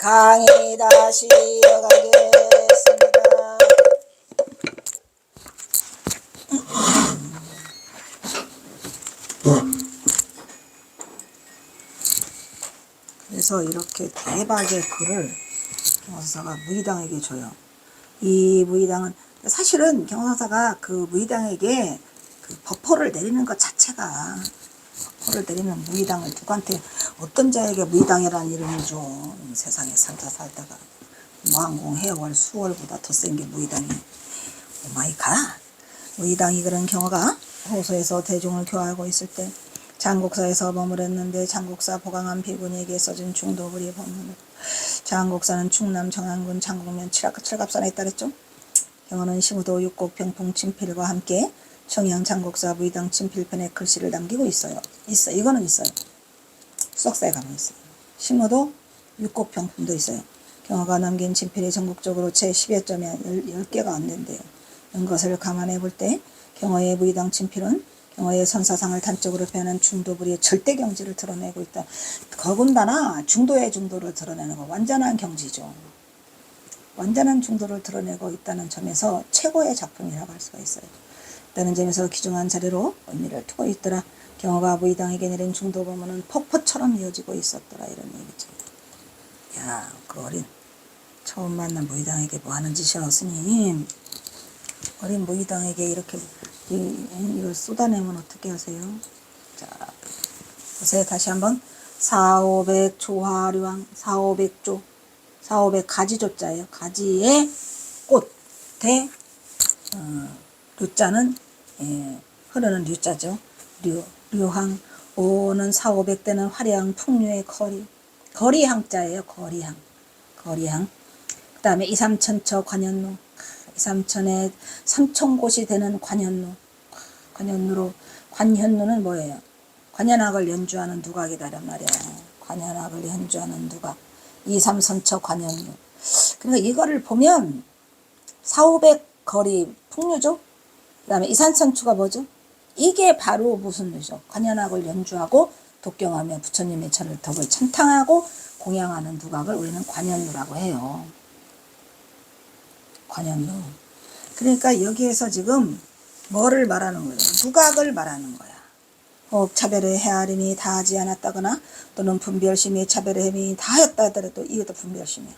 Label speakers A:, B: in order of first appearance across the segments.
A: 강의 다시 이어가겠습니다. 그래서 이렇게 대박의 글을 경상사가 무의당에게 줘요. 이 무의당은 사실은 경상사가 그 무의당에게 그 법포를 내리는 것 자체가, 법포를 내리는 무의당을 누구한테, 어떤 자에게 무의당이라는 이름을 줘. 세상에 살다가 무항공 해월 수월보다 더 센 게 무의당이. 오마이갓. 무의당이 그런 경우가 호소에서 대중을 교화하고 있을 때 장국사에서 머무랬는데 장국사 보강한 비군에게 써진 중도부리 법문으로, 장국사는 충남 정안군 장곡면 칠갑산에 있다랬죠. 경어는 시무도 육곡 병풍 친필과 함께 청양 장국사 무의당 친필편에 글씨를 남기고 있어요. 이거는 있어요. 수석사에 가면 있어요. 시무도 육곡 병풍도 있어요. 경어가 남긴 친필이 전국적으로 채 10여 점이 10개가 안 된대요. 이런 것을 감안해 볼 때 경어의 무의당 친필은 경어의 선사상을 단적으로 표현한 중도부리의 절대 경지를 드러내고 있다. 더군다나 중도의 중도를 드러내는 거 완전한 경지죠. 완전한 중도를 드러내고 있다는 점에서 최고의 작품이라고 할 수가 있어요. 라는 점에서 귀중한 자료로 의미를 두고 있더라. 경어가 무의당에게 내린 중도 법문은 폭포처럼 이어지고 있었더라. 이런 얘기죠. 야, 그 어린 처음 만난 무의당에게 뭐 하는 짓이야, 스님. 어린 무의당에게 이렇게 이걸 쏟아내면 어떻게 하세요? 자, 보세요. 다시 한번. 4,500 조화류왕, 4,500조, 4,500 가지조자예요. 가지의 꽃에 류자는 흐르는 류자죠. 류항. 오는 4,500대는 화려한 풍류의 거리항자예요. 거리항. 그 다음에 2, 3천처 관현루. 2, 3천에 3천곳이 되는 관현루로. 관현루는 뭐예요? 관현악을 연주하는 누각이다 이란 말이야. 관현악을 연주하는 누각. 2, 3선처 관현루. 그러니까 이거를 보면 4,500 거리 풍류죠. 그 다음에 2, 3천추가 뭐죠? 이게 바로 무슨 류죠? 관현악을 연주하고 독경하며 부처님의 천을 덕을 찬탕하고 공양하는 누각을 우리는 관현루라고 해요. 관현루. 그러니까 여기에서 지금 뭐를 말하는 거예요? 누각을 말하는 거야. 호흡 차별의 헤아림이 다하지 않았다거나 또는 분별심이 차별의 헤아림이 다했다 하더라도 이것도 분별심이야.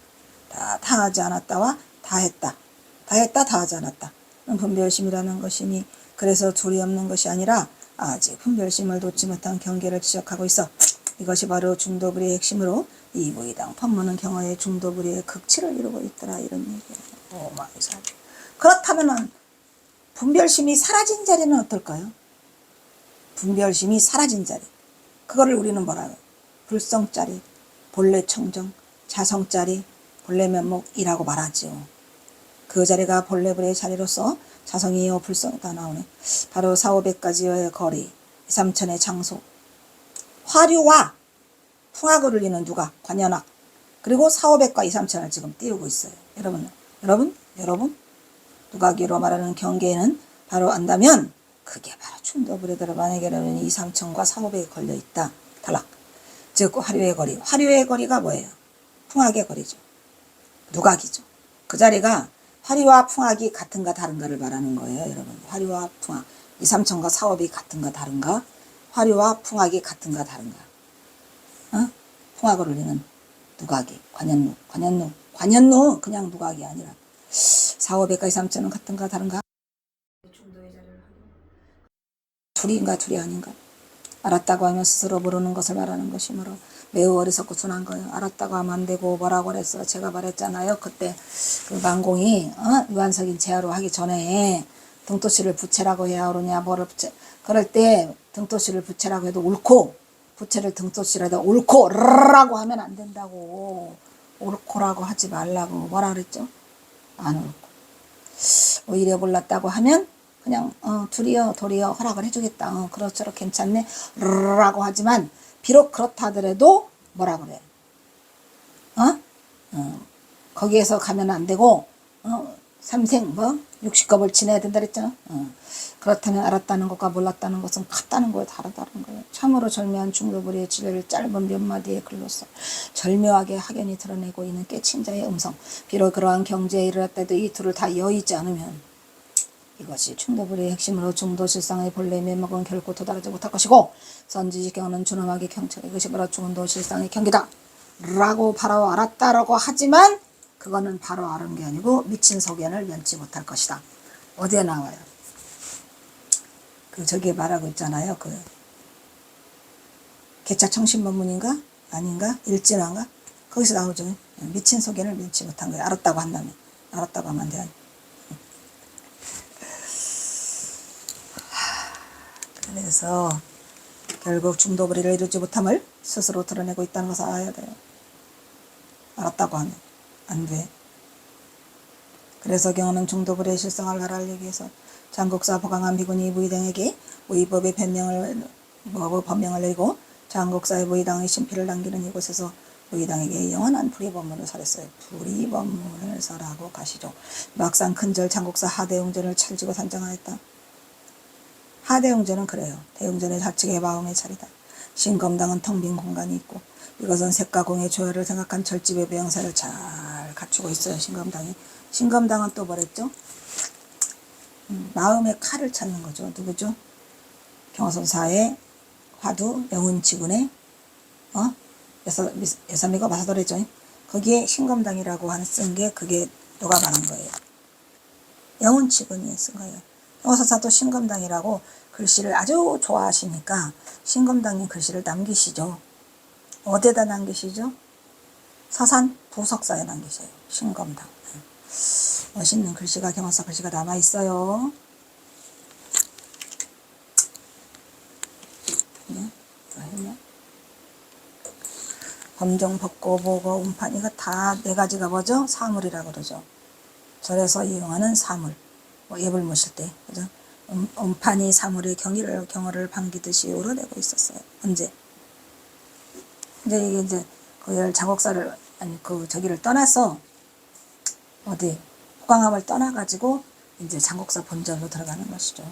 A: 다하지 않았다와 다했다. 다하지 않았다. 분별심이라는 것이니 그래서 둘이 없는 것이 아니라 아직 분별심을 놓지 못한 경계를 지적하고 있어. 이것이 바로 중도부리의 핵심으로 이 무의당 법문은 경어의 중도부리의 극치를 이루고 있더라. 이런 얘기예요. 오마이갓. 그렇다면은 분별심이 사라진 자리는 어떨까요? 분별심이 사라진 자리. 그거를 우리는 뭐라 해요? 불성자리, 본래 청정, 자성자리, 본래 면목이라고 말하죠. 그 자리가 본래불의 자리로서 자성이요 불성 다 나오네. 바로 4,500가지의 거리, 2, 3천의 장소, 화류와 풍악을 울리는 누가 관현악, 그리고 4,500과 2, 3천을 지금 띄우고 있어요. 여러분 누가기로 말하는 경계에는 바로 안다면 그게 바로 중도불에 만약에 2, 3천과 4,500이 걸려있다. 탈락. 즉 화류의 거리. 화류의 거리가 뭐예요? 풍악의 거리죠. 누각이죠. 그 자리가 화류와 풍악이 같은가 다른가를 말하는 거예요. 여러분. 화류와 풍악. 2, 3천과 4,500이 같은가 다른가? 화류와 풍악이 같은가 다른가? 풍악을 울리는 누각이. 관현루. 그냥 누각이 아니라 4,500과 2, 3천은 같은가 다른가? 둘이 아닌가? 알았다고 하면 스스로 모르는 것을 말하는 것이므로 매우 어리석고 순한 거예요. 알았다고 하면 안 되고 뭐라고 그랬어? 제가 말했잖아요. 그때 그 만공이 유한석인 제하로 하기 전에 등토시를 부채라고 해야 오르냐 뭐를 부채. 그럴 때 등토시를 부채라고 해도 옳고 부채를 등토시라도 옳고라고 하면 안 된다고. 옳고라고 하지 말라고 뭐라 그랬죠? 안 옳고. 오히려 몰랐다고 하면 그냥 도리어 허락을 해주겠다. 그렇죠. 괜찮네. 라고 하지만 비록 그렇다 하더라도 뭐라 그래? 거기에서 가면 안 되고 삼생 뭐 60겁을 지내야 된다 그랬잖아. 그렇다면 알았다는 것과 몰랐다는 것은 같다는 거에 다르다는 거예요. 참으로 절묘한 중도부리의 진리를 짧은 몇 마디의 글로써 절묘하게 확연히 드러내고 있는 깨친 자의 음성. 비록 그러한 경지에 이르렀다도 이 둘을 다 여의지 않으면 이것이 충도불의 핵심으로 중도실상의 본래 면목은 결코 도달하지 못할 것이고 선지지경은 준엄하게 경청 이것이 바로 중도실상의 경기다 라고 바로 알았다라고 하지만 그거는 바로 아는 게 아니고 미친 소견을 면치 못할 것이다. 어디에 나와요? 그 저기에 말하고 있잖아요. 그 개차청신법문인가? 아닌가? 일진화인가? 거기서 나오죠. 미친 소견을 면치 못한 거예요. 알았다고 한다면. 알았다고 하면 안 돼요. 그래서 결국 중도불이를 이루지 못함을 스스로 드러내고 있다는 것을 알아야 돼요. 알았다고 하면 안 돼. 그래서 경호는 중도불의 실성을 알아내기 위해서 장국사 보강한 비군이 무의당에게 무의법의 법명을 내리고 장국사의 무의당의 신피를 남기는 이곳에서 무의당에게 영원한 불의법문을 설했어요. 불의법문을 설하고 가시죠. 막상 큰절 장국사 하대용전을 찰지고 단장하였다. 하대용전은 그래요. 대용전의 좌측의 마음의 자리다. 신검당은 텅 빈 공간이 있고 이것은 색과 공의 조화를 생각한 절집의 배영사를 잘 갖추고 있어요. 신검당이. 신검당은 또 뭐랬죠? 마음의 칼을 찾는 거죠. 누구죠? 경화선사의 화두 명운치군의 여삼이가 마사도래죠. 거기에 신검당이라고 쓴 게 그게 누가 말한 거예요. 명운치군이 쓴 거예요. 경화선사도 신검당이라고 글씨를 아주 좋아하시니까 신검당님 글씨를 남기시죠. 어디에다 남기시죠? 서산 부석사에 남기셔요. 신검당. 멋있는 글씨가 경화사 글씨가 남아있어요. 범정, 법고, 보고, 운판 이거 다 네 가지가 뭐죠? 사물이라고 그러죠. 절에서 이용하는 사물. 예불 모실 때 그죠? 운판이 사물의 경어를 반기듯이 우러내고 있었어요. 언제? 이게 이제 그 장곡사를 아니 그 저기를 떠나서 어디 호강함을 떠나가지고 이제 장곡사 본전으로 들어가는 것이죠.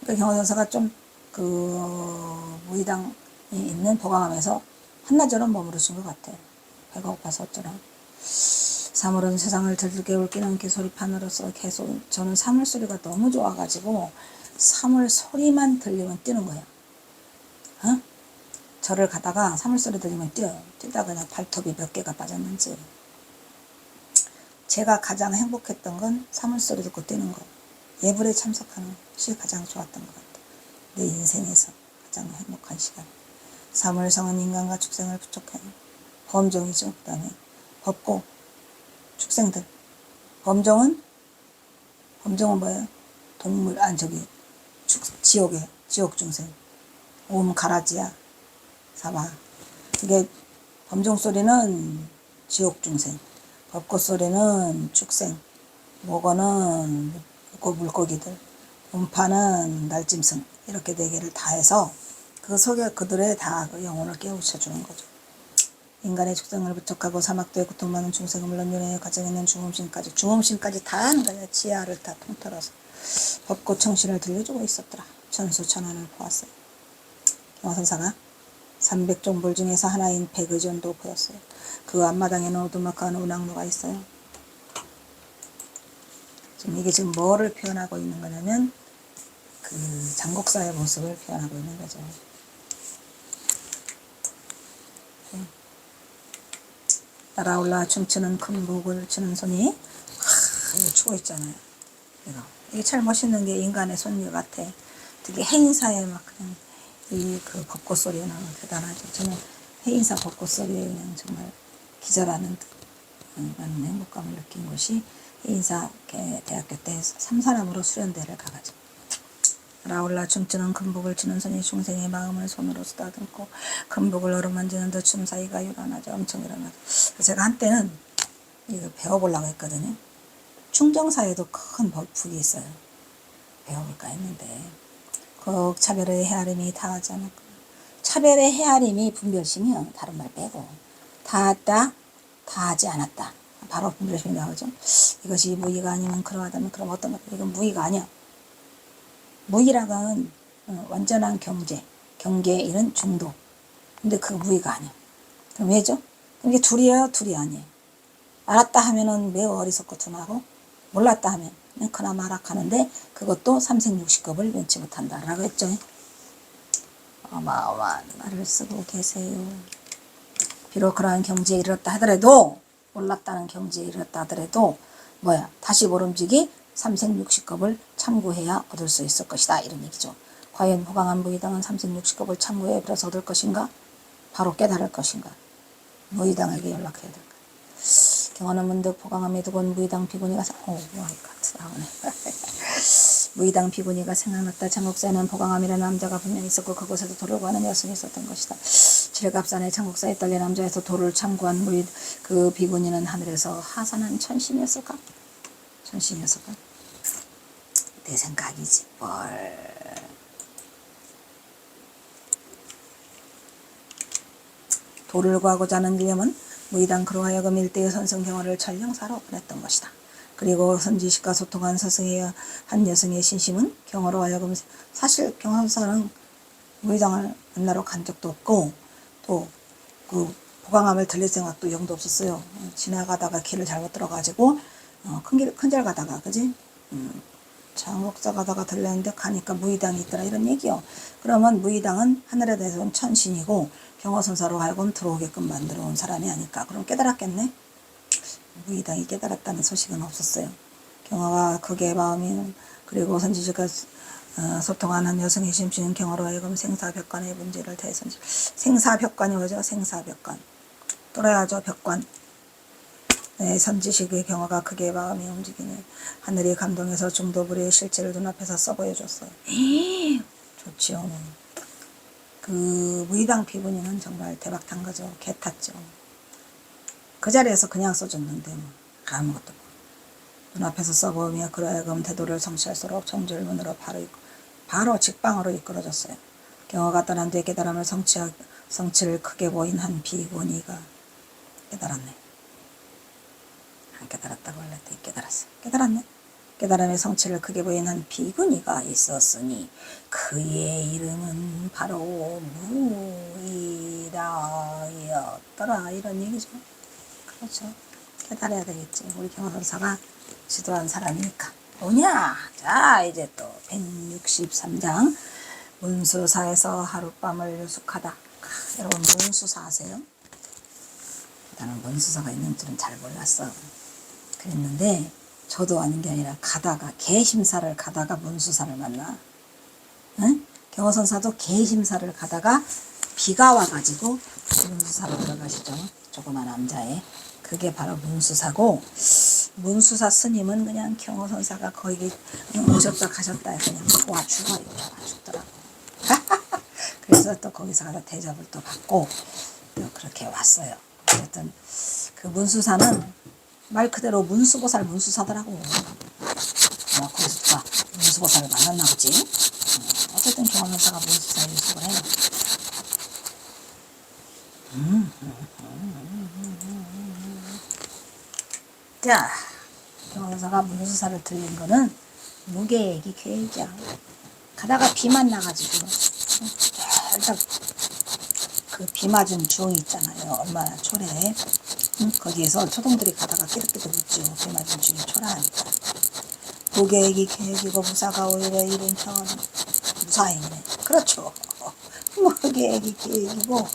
A: 그러니까 경화선사가 좀 그 무의당이 있는 보강함에서 한나절은 머무르신 것 같아요. 배가 고파서 어쩌나. 사물은 세상을 들들게 울기는 개소리판으로서 계속 저는 사물 소리가 너무 좋아가지고 사물 소리만 들리면 뛰는 거예요. 절을 가다가 사물 소리 들리면 뛰어요. 뛰다가 그냥 발톱이 몇 개가 빠졌는지. 제가 가장 행복했던 건 사물 소리 듣고 뛰는 거. 예불에 참석하는 것이 가장 좋았던 것 같아요. 내 인생에서 가장 행복한 시간. 사물성은 인간과 축생을 부족해요. 범종이죠. 그 다음에 법고 축생들. 범종은 뭐예요? 동물, 지옥 중생. 가라지야. 사바. 이게 범종 소리는 지옥 중생. 법고 소리는 축생. 목어는 물고기들. 음파는 날짐승. 이렇게 네 개를 다 해서 그 속에 그들의 다 그 영혼을 깨우쳐주는 거죠. 인간의 축생을 부척하고 사막도에 고통받는 중생을 물론 윤회의 과정에 있는 중음신까지 다 하는 거예요. 지하를 다 통틀어서 법고 청신을 들려주고 있었더라. 천수천안을 보았어요. 경화선사가 300종불 중에서 하나인 백의전도 보였어요. 그 앞마당에는 오두막한 운항로가 있어요. 이게 지금 뭐를 표현하고 있는 거냐면 그 장곡사의 모습을 표현하고 있는 거죠. 날아올라 춤추는 큰 목을 치는 손이 이거 추고 있잖아요. 이게 참 멋있는 게 인간의 손길 같아. 되게 해인사에 막 그냥 그 벚꽃 소리가 나면 대단하죠. 저는 해인사 벚꽃 소리에 그냥 정말 기절하는 듯 많은 행복감을 느낀 곳이 해인사 대학교 때 삼사람으로 수련대를 가가지고 날아올라 춤추는 금복을 치는 손이 중생의 마음을 손으로 쓰다듬고 금복을 어루만지는 듯 춤사위가 요란하죠. 엄청 요란하죠. 제가 한때는 이거 배워보려고 했거든요. 충정사에도 큰 법폭이 있어요. 배워볼까 했는데 그 차별의 헤아림이 다하지 않았고 차별의 헤아림이 분별심이요. 다른 말 빼고 다하다, 다하지 않았다. 바로 분별심이 나오죠. 이것이 무의가 아니면 그러하다면 그럼 어떤 것? 이건 무의가 아니야. 무의라는 완전한 경계 이런 중도. 근데 그 무의가 아니야. 그럼 왜죠? 이게 둘이에요, 둘이 아니에요. 알았다 하면은 매우 어리석고 둔하고, 몰랐다 하면 그냥 그나마 하락하는데, 그것도 삼생육식급을 면치 못한다라고 했죠. 어마어마한 말을 쓰고 계세요. 비록 그러한 경지에 이르렀다 하더라도, 몰랐다는 경지에 이르렀다 하더라도 다시 모름지기 삼생육식급을 참고해야 얻을 수 있을 것이다, 이런 얘기죠. 과연 호강한 무의당은 삼생육식급을 참고해 그래서 얻을 것인가? 바로 깨달을 것인가? 무의당에게 연락해야 될까? 경화는 문득 호강함에 두곤 무의당 비구니가 무의당 비구니가 생각났다. 장국사에는 호강함이라는 남자가 분명히 있었고 그곳에도 돌을 구하는 여성이 있었던 것이다. 칠갑산의 장국사에 떨린 남자에서 돌을 참고한 그 비구니는 하늘에서 하산한 천신이었을까? 천신이었을까? 내 생각이지 뭘. 돌을 구하고자 하는 일념은 무의당 그로 하여금 일대의 선성경화를 전령사로 보냈던 것이다. 그리고 선지식과 소통한 서승의 한 여성의 신심은 경화로 하여금, 사실 경화선사는 무의당을 만나러 간 적도 없고 또 그 보강함을 들릴 생각도 영도 없었어요. 지나가다가 길을 잘못 들어가지고 큰절 가다가 그지? 장옥사 가다가 들렸는데 가니까 무의당이 있더라 이런 얘기요. 그러면 무의당은 하늘에 대해서 온 천신이고 경화선사로 하여금 들어오게끔 만들어 온 사람이 아닐까. 그럼 깨달았겠네? 무의당이 깨달았다는 소식은 없었어요. 경화가 극의 마음이, 그리고 선지식과 소통하는 여성의 심신은 경화로 하여금 생사벽관의 문제를 대선지. 생사벽관이 뭐죠? 생사벽관. 또래야죠, 벽관. 네, 선지식의 경화가 극의 마음이 움직이네. 하늘이 감동해서 중도불의 실체를 눈앞에서 써보여줬어요. 좋지요. 그 무의당 비구니는 정말 대박 탄 거죠. 개 탔죠. 그 자리에서 그냥 써줬는데 아무것도 눈앞에서 써보며 그러하여금 태도를 성취할수록 정절문으로 바로 직방으로 이끌어졌어요. 경화가 떠난 뒤에 깨달음을 성취를 크게 보인 한 비구니가 깨달았네. 안 깨달았다고 할랬더니 깨달았어. 깨달았네. 깨달음의 성취를 크게 보인 한 비구니가 있었으니 그의 이름은 바로 무의다였더라, 이런 얘기죠. 그렇죠. 깨달아야 되겠지. 우리 경화선사가 지도한 사람이니까. 뭐냐? 자, 이제 또 163장 문수사에서 하룻밤을 유숙하다. 여러분 문수사 아세요? 나는 문수사가 있는 줄은 잘 몰랐어. 그랬는데 저도 아는 게 아니라 개심사를 가다가 문수사를 만나. 응? 경화선사도 개심사를 가다가 비가 와가지고 문수사로 들어가시죠. 조그만 남자애. 그게 바로 문수사고, 문수사 스님은 그냥 경화선사가 거기 오셨다 가셨다 그냥 와 죽더라고. 그래서 또 거기서 가서 대접을 또 받고 또 그렇게 왔어요. 어쨌든 그 문수사는 말 그대로 문수보살 문수사더라고. 거기서 누가 문수보살을 만났나 보지. 어쨌든 경화선사가 문수사에 유숙을 해요. 자, 경화선사가 문수사를 들린 거는 무계획이 계획이야. 가다가 비만 나가지고 일단 그 비 맞은 주홍이 있잖아요. 얼마나 초래해. 거기에서 초동들이 가다가 끼득끼득 웃죠. 비 맞은 주홍이 초라하니까. 무계획이 계획이고 무사가 오히려 이른 경화는 무사이네. 그렇죠. 무계획이 계획이고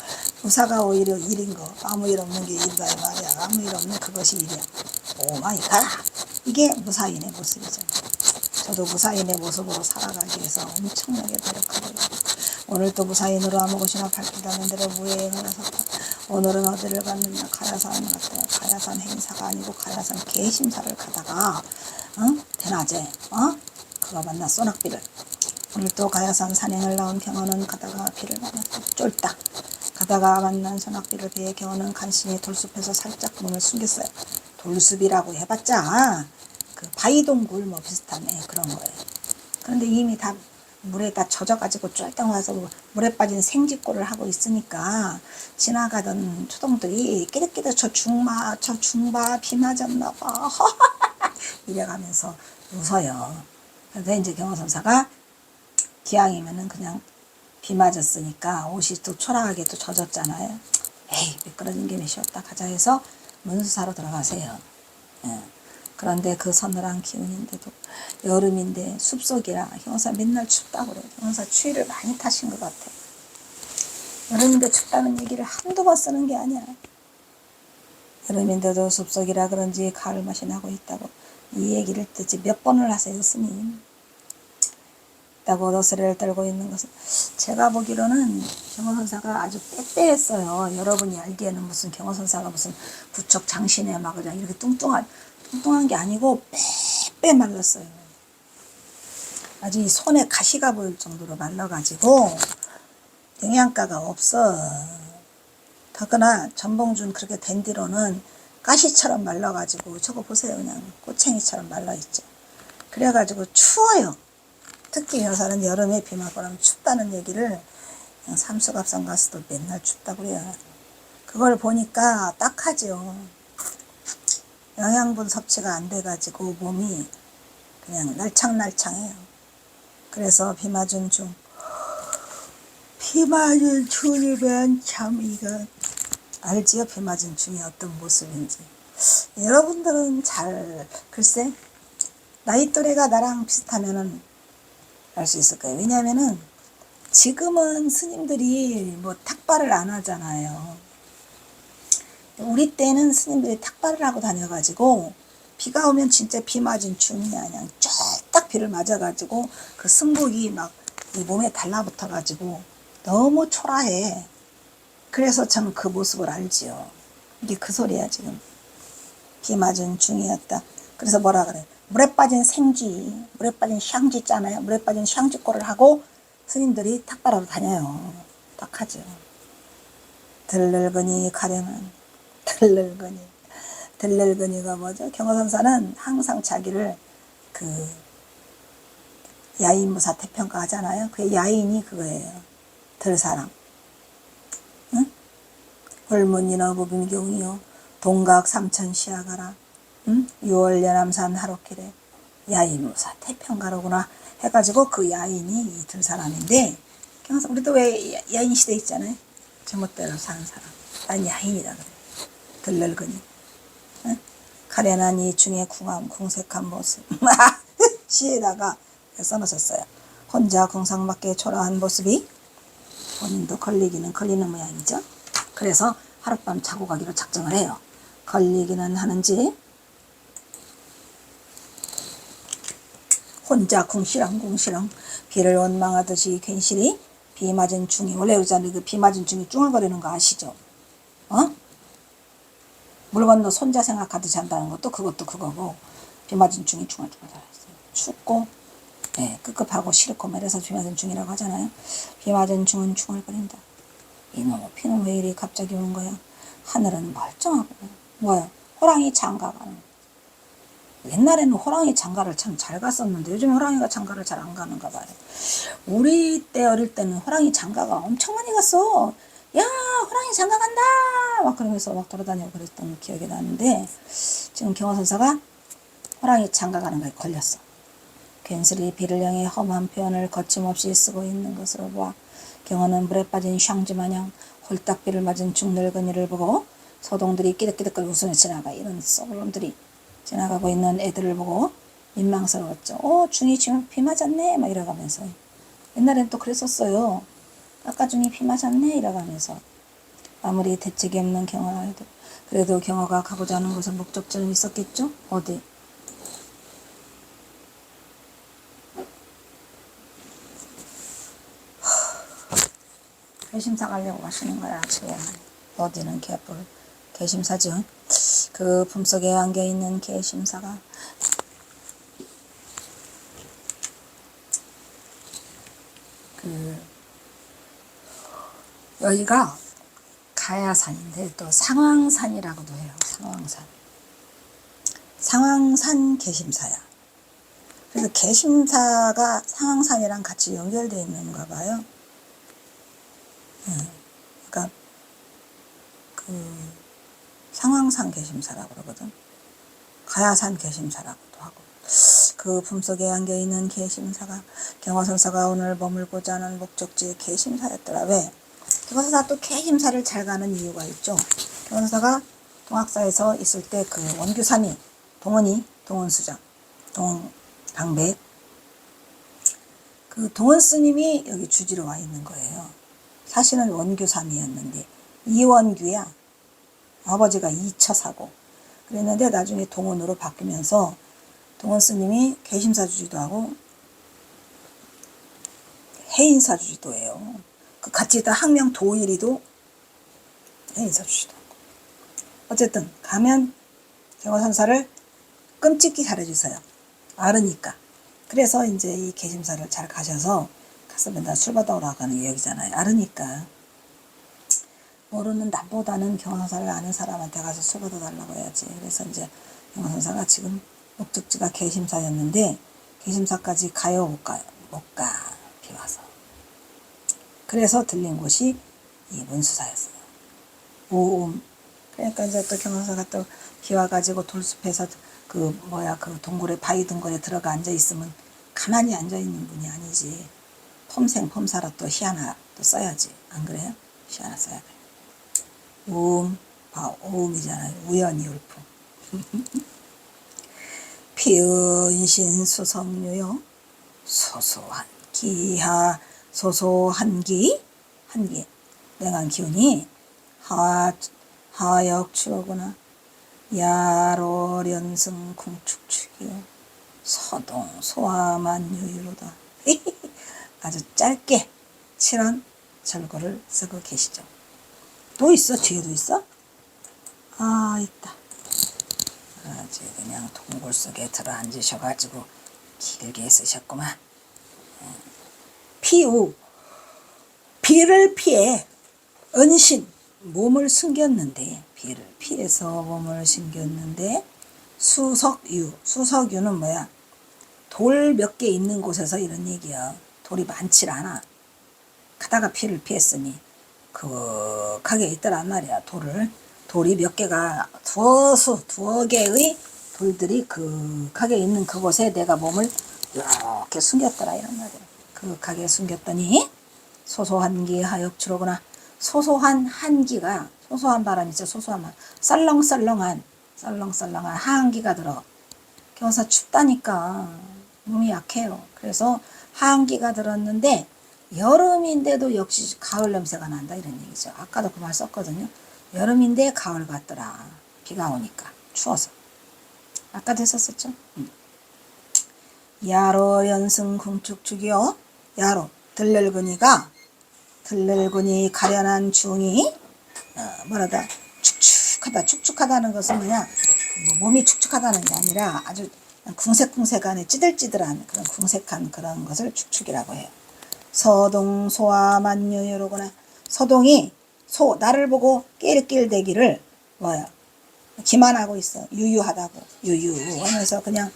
A: 무사가 오히려 일인 거. 아무 일 없는 게 일이다 이 말이야. 아무 일 없는 그것이 일이야. 오 마이 갓. 이게 무사인의 모습이죠. 저도 무사인의 모습으로 살아가기 위해서 엄청나게 노력하고 있고, 오늘도 무사인으로 아무 곳이나 발길닿는 대로 무예행을 나섰다. 오늘은 어디를 갔느냐? 가야산을 갔다. 가야산 행사가 아니고 가야산 개심사를 가다가 대낮에 그가 만나 소낙비를. 오늘도 가야산 산행을 나온 경화는 가다가 비를 만났다. 쫄딱. 가다가 만난 소낙비를 비해 경화는 간신히 돌숲에서 살짝 몸을 숨겼어요. 돌숲이라고 해봤자 그 바위동굴 뭐 비슷한 그런 거예요. 그런데 이미 다 물에다 젖어가지고 쫄딱 와서 물에 빠진 생쥐꼴을 하고 있으니까 지나가던 초동들이 끼득끼득 저 중바 비 맞았나봐 이래가면서 웃어요. 그런데 이제 경호선사가 기왕이면은 그냥 비 맞았으니까 옷이 또 초라하게 또 젖었잖아요. 에이 미끄러진 김에 쉬었다 가자 해서 문수사로 들어가세요. 예. 그런데 그 서늘한 기운인데도 여름인데 숲속이라 경호사 맨날 춥다고 그래요. 경호사 추위를 많이 타신 것 같아. 여름인데 춥다는 얘기를 한두 번 쓰는 게 아니야. 여름인데도 숲속이라 그런지 가을 맛이 나고 있다고 이 얘기를 듣지 몇 번을 하세요 스님. 있다고 너스레를 떨고 있는 것은 제가 보기로는 경호선사가 아주 빼빼했어요. 여러분이 알기에는 무슨 경호선사가 무슨 부척 장신에 막 그냥 이렇게 뚱뚱한 게 아니고 빼빼 말랐어요. 아주 이 손에 가시가 보일 정도로 말라가지고 영양가가 없어. 더구나 전봉준 그렇게 된 뒤로는 가시처럼 말라가지고 저거 보세요. 그냥 꼬챙이처럼 말라있죠. 그래가지고 추워요. 특히 여사는 여름에 비 맞고 나면 춥다는 얘기를 그냥 삼수갑산 가서도 맨날 춥다고 그래요. 그걸 보니까 딱하죠. 영양분 섭취가 안 돼가지고 몸이 그냥 날창날창해요. 그래서 비 맞은 중이면 참 이거 알지요? 비 맞은 중이 어떤 모습인지. 여러분들은 잘 글쎄 나이 또래가 나랑 비슷하면은 알 수 있을 거예요. 왜냐하면은 지금은 스님들이 뭐 탁발을 안 하잖아요. 우리 때는 스님들이 탁발을 하고 다녀가지고 비가 오면 진짜 비 맞은 중이야. 그냥 쫙딱 비를 맞아가지고 그 승복이 막 이 몸에 달라붙어가지고 너무 초라해. 그래서 저는 그 모습을 알지요. 이게 그 소리야 지금. 비 맞은 중이었다. 그래서 뭐라 그래. 물에 빠진 생쥐, 물에 빠진 샹쥐 있잖아요. 물에 빠진 샹쥐꼴을 하고 스님들이 탁발하러 다녀요. 딱하죠. 들늙으니 가려면 들늙으니가 뭐죠? 경호선사는 항상 자기를 그 야인무사 태평가 하잖아요. 그 야인이 그거예요. 들사람. 응? 홀문이너 무빈경이요 동각 삼천시야가라. 응? 6월 연암산 하루길에 야인무사 태평가로구나 해가지고 그 야인이 이 들사람인데 경호선 우리도 왜 야인 시대 있잖아요. 제멋대로 사는 사람. 난 야인이다 그래. 들늙으니. 응? 가련한 이 중에 궁색한 모습. 시에다가 써놓으셨어요. 혼자 궁상맞게 초라한 모습이 본인도 걸리기는 걸리는 모양이죠. 그래서 하룻밤 자고 가기로 작정을 해요. 걸리기는 하는지 혼자 궁시렁 비를 원망하듯이 괜시리 비 맞은 중이 원래 그러잖아요. 그 비 맞은 중이 쭝얼거리는 거 아시죠? 물 건너 손자 생각하듯이 한다는 것도 그것도 그거고 비 맞은 중이 중얼중얼 춥고 네, 급급하고 싫고 이래서 비 맞은 중이라고 하잖아요. 비 맞은 중은 중얼거린다. 이놈의 비는 왜 이리 갑자기 오는 거야? 하늘은 멀쩡하고 뭐야? 호랑이 장가가는 옛날에는 호랑이 장가를 참 잘 갔었는데 요즘 호랑이가 장가를 잘 안 가는가 봐요. 우리 때 어릴 때는 호랑이 장가가 엄청 많이 갔어. 야 호랑이 장가 간다 막 그러면서 막 돌아다니고 그랬던 기억이 나는데 지금 경호선사가 호랑이 장가 가는 거에 걸렸어. 괜스레 비를 향해 험한 표현을 거침없이 쓰고 있는 것으로 보아 경호는 물에 빠진 샹쥐 마냥 홀딱 비를 맞은 중늙은이를 보고 소동들이 끼득끼득거리고 웃으며 지나가 이런 썩을놈들이 지나가고 있는 애들을 보고 민망스러웠죠. 중이 지금 비 맞았네 막 이러가면서 옛날엔 또 그랬었어요. 아까 중이 비 맞았네 이러가면서 아무리 대책이 없는 경호라 해도 그래도 경호가 가고자 하는 곳에 목적점이 있었겠죠? 어디? 개심사 가려고 하시는 거야. 지금 어디는 개뿔 개심사죠. 그 품속에 안겨있는 개심사가 여기가 가야산인데 또 상왕산이라고도 해요. 상왕산 개심사야. 그래서 개심사가 상황산이랑 같이 연결되어 있는가 봐요. 그러니까 그 상황산 개심사라고 그러거든. 가야산 개심사라고도 하고. 그 품속에 안겨있는 개심사가 경화선사가 오늘 머물고자 하는 목적지의 개심사였더라. 왜? 경화선사가 또 개심사를 잘 가는 이유가 있죠. 경화선사가 동학사에서 있을 때 그 원규삼이 동원이 동원수장 동방백 그 동원 스님이 여기 주지로 와 있는 거예요. 사실은 원규삼이었는데 이원규야. 아버지가 이처사고 그랬는데 나중에 동원으로 바뀌면서 동원 스님이 개심사 주지도 하고 해인사 주지도 해요. 그 같이 있다 항명 도일이도 해인사 주지도 하고. 어쨌든 가면 경화선사를 끔찍히 잘해주세요. 알으니까. 그래서 이제 이 개심사를 잘 가셔서 가서 맨날 술 받아오라고 하는 게 여기잖아요. 알으니까. 모르는 남보다는 경화선사를 아는 사람한테 가서 술 받아달라고 해야지. 그래서 이제 경화선사가 지금 목적지가 개심사였는데 개심사까지 가요 못 가요? 못 가. 비 와서. 그래서 들린 곳이 이 문수사였어요. 오음. 그러니까 이제 또 경화선사가 또 비 와가지고 돌숲에서 그 동굴에 바위 등골에 들어가 앉아 있으면 가만히 앉아 있는 분이 아니지. 폼생 폼사로 또 시 하나 또 써야지. 안 그래요? 시 하나 써야 돼. 오음이잖아요. 우연히 울품. 피은신 수성유요. 소소한 기하 소소한 기 한기 냉한 기운이 하역 추로구나. 야로련승 궁축축이요. 서동 소화만유유로다. 아주 짧게 칠한 절거를 쓰고 계시죠. 또 있어? 뒤에도 있어? 아, 있다. 아주 그냥 동굴 속에 들어 앉으셔가지고 길게 쓰셨구만. 피우. 비를 피해 은신. 몸을 숨겼는데 비를 피해서 몸을 숨겼는데 수석유. 수석유는 뭐야? 돌 몇 개 있는 곳에서 이런 얘기야. 돌이 많지 않아. 가다가 피를 피했으니 그윽하게 있더란 말이야. 돌이 몇 개가 두어 개의 돌들이 그윽하게 있는 그곳에 내가 몸을 이렇게 숨겼더라 이런 말이야. 그윽하게 숨겼더니 소소한 기 하역추로구나. 소소한 한기가 소소한 바람이 있죠. 소소한 바람. 썰렁썰렁한 하한기가 들어. 경사 춥다니까 몸이 약해요. 그래서 하한기가 들었는데 여름인데도 역시 가을 냄새가 난다 이런 얘기죠. 아까도 그 말 썼거든요. 여름인데 가을 같더라. 비가 오니까 추워서. 아까도 했었었죠. 야로 연승 궁축축이요. 야로 들늙은이 가련한 중이 뭐라다 축축하다는 것은 뭐냐 몸이 축축하다는 게 아니라 아주 궁색궁색한 찌들찌들한 그런 궁색한 그런 것을 축축이라고 해요. 서동 소화만유유로구나. 서동이 나를 보고 낄낄대기를 기만하고 있어. 유유하다고 유유하면서 그냥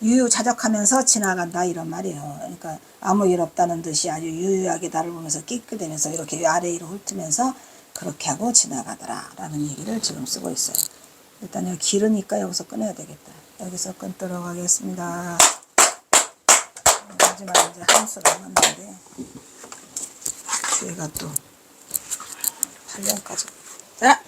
A: 유유자적하면서 지나간다 이런 말이에요. 그러니까 아무 일 없다는 듯이 아주 유유하게 나를 보면서 낄낄대면서 이렇게 아래 위로 훑으면서 그렇게 하고 지나가더라 라는 얘기를 지금 쓰고 있어요. 일단 여기 길으니까 여기서 끊어야 되겠다. 여기서 끊도록 하겠습니다. 마지막 이제 한 수 남았는데 뒤에가 또 8년까지 자